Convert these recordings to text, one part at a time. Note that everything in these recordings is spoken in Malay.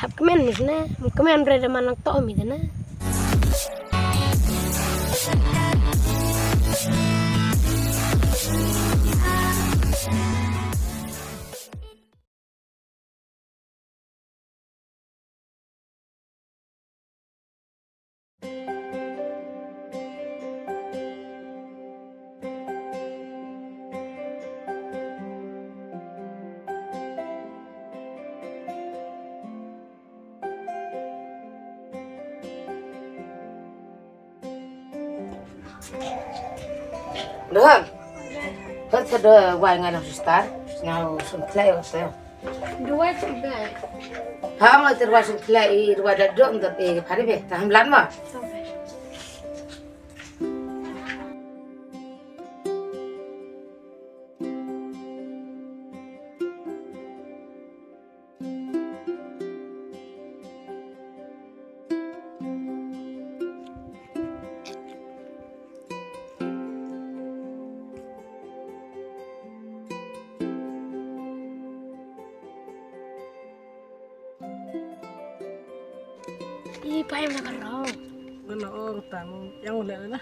hab kemen ni na kemen berada mana to mi na Được. Hết thật rồi, vài ngày nào start, nào xuống play ở sao? dua tiga Hả mà từ vài xuống play, vài đặt rộng tập về phải về, ta không lắm mà. Ih, pa yang nak kau. Ano tamu yang ulit na.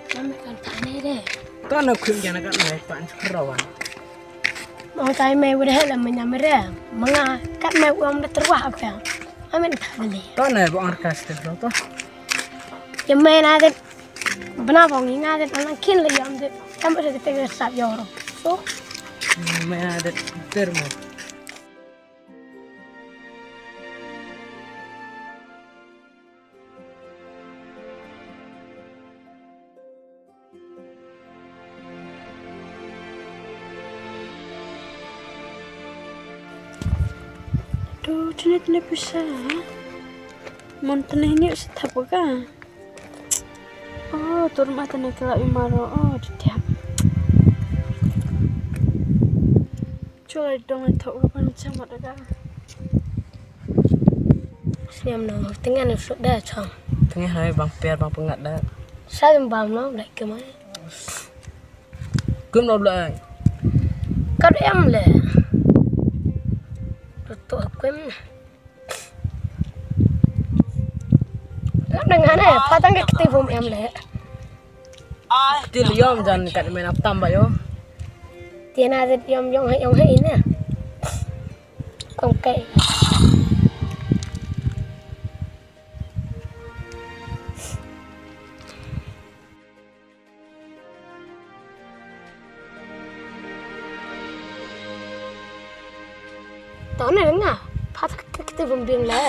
Kami kan tanya deh. Kau nak kun jangan kat naik pan kerawan. Mau tanya mai udah lah menyamara. Menga kat mai uang dah terwah apa? Amin tak boleh. Kau nak buang arkas tu tu. Yang main ada benar bang ini ada anak kin lagi am deh. Kamu sudah tengok sab yoro. So, Mana ada termo. Aduh, jenis bisa. Monten ini setap ka. Oh, turun mata nak kelak imaro. Oh, diam. Coba dong tahu apa macam mana ka. siam no tengah ni sudah chong. Tengah hai bang per bang pengat dah. Saya bam no like kemana? Kum no belai. Kau em le. Tuh aku em. Dengan apa? Patang ke kita bom em le. Til yom jangan kat main apa tambah yo. Tiada ada yang ini. Kongkai. Tahu ni dengar? Patang ke kita bom biang le.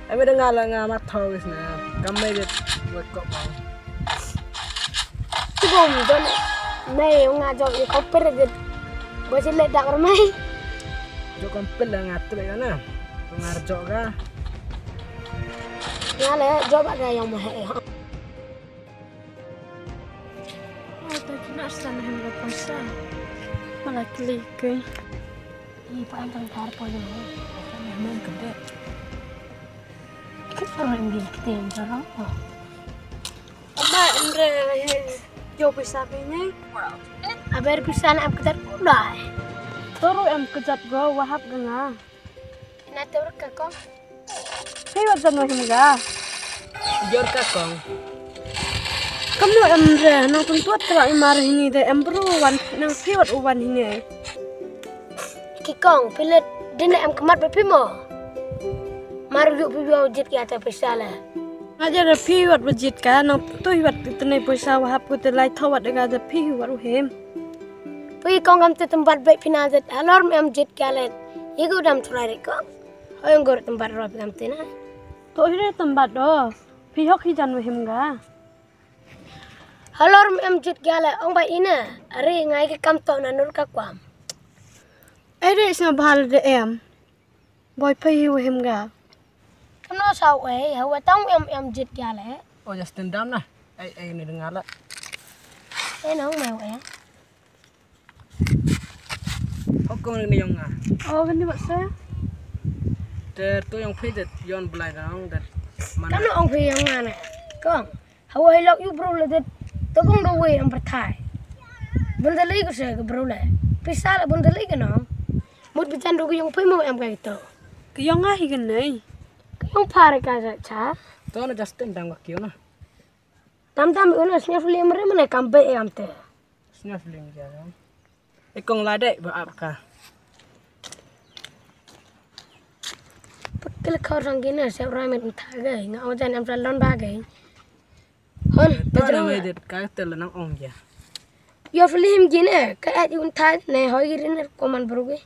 Ami dengar lah ngamat tahu isna. Kamai dia buat kok bang. Bom don. Nay ông ngajak ya kau pergi. Bocil le dak ramai. Jo kompel lah ngatur ya na. Pengarjok ka. Ya le, jawab ada yang mahal. Oh, tak kena sana hendak pasal. Malah klik ke. Ini pak yang tar pun ni. Memang gede. Kita orang gil kita yang jarang. Apa Andre jo bisa ni? Aber bisa nak kita udah. Toro em kejat go wahap ganga. Nanti berkah kau. Hiwat sana hingga. Jor ka kong. Kamu Andre nang tuntuat telah imar ini deh embruan nang hiwat uwan ini. Kikong pilih dina em kemat berpimo. Maru yuk piu jit kita pesalah. Aja ada hiwat berjit kan nang tu hiwat tenai pesa wahap ku telai thawat dengan ada hiwat uhem. Pergi kong kam tu tempat baik pinazat alarm em jit kalian. Iku dam turai kong. Hayang gor tempat roh kam tu na. Tu ini tempat doh. Pihak hijan uhem ga. Alarm em jit kalian. Ong baik ina. Ari ngai ke kam tu na nur kakwam. Ada isna bahal de em. Boy pergi uhem ga. Kamu tahu hawa tahu em jit kalian. Oh just dendam nah. Ai ni dengar lah. Nong mau ya. Kok ni yang ngah. Oh, kan buat saya. tu yang pijat yon belai nang dan Kan ong phi yang mana? Kong. Hawai lok yu bro le det. To kong do we am perthai. Bunda lagi ko se bro le. Pisal bunda lagi no. Mut bican do yung phi mo am kai to. Kiyong nga higan nay. Yung pare ka cha. tu na Justin dang wakio na. Tam una snya film re mana kampe am te. Snya film dia. Ikong lade ba apka. Pakil kau orang gini siap ramai entah gay. Ngau jangan am salon bagai. Hon, Tu na me det ka tel nang ong ya. yo film gini kayak yung entah ne hoi girin koman beruge.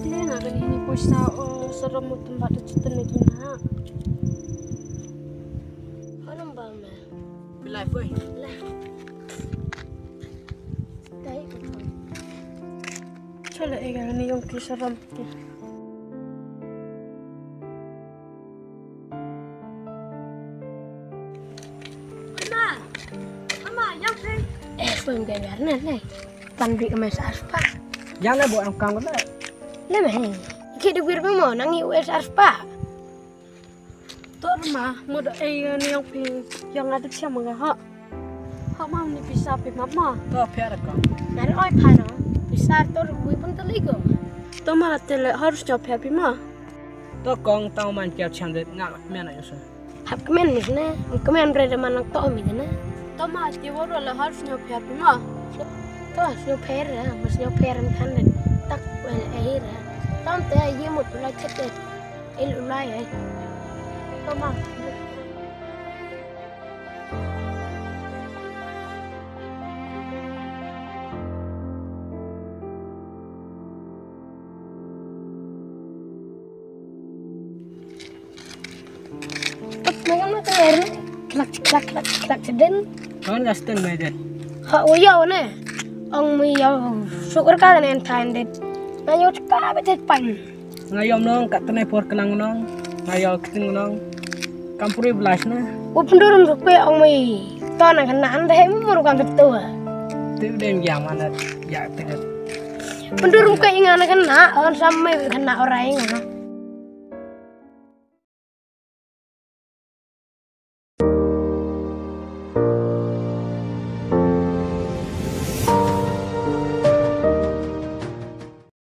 Ini nak ini puasa serem tempat itu lagi nak. Honam bang me. Bilai foi. Lah. Dai ko. Chala ini yang kisaram. Mama, yang peng. Film gaya na le. Pandri kami sa aspa. Yang na buat kang na. Le me. Kita wir mo nangi US aspa. Tor mah, muda ini yang peng yang ada siapa enggak ha? Ha mau ni bisa pi mama. Tu piara kang. Nari oi pano. Bisa tor wi pun teligo. Toma tele harus jawab happy mah. Tu kong tau man kiao cham det ngak mena yosa. Hap kemen ni na. Kemen berada manang to mi na. Toma tiwar wala harus jawab happy mah. To sio pera, mas sio pera kan tak wel aira. Tam te ye mut la chete. Il ulai ai. Toma. Megan na kair na. Klak seden. Kan Justin me det. Ha oyo na. Ong mi yo syukur ka na entain det. Na yo ka betet pan. Ngayom nong kat tenai por kelang nong. Ngayol kiting nong. Kampuri belas na. Upundurum rupe ong mi. To na kan nan deh mu ru kan betua. Tu den yang mana ya tegat. Pendurum ka ingana kan na on samme kan na orai ngana.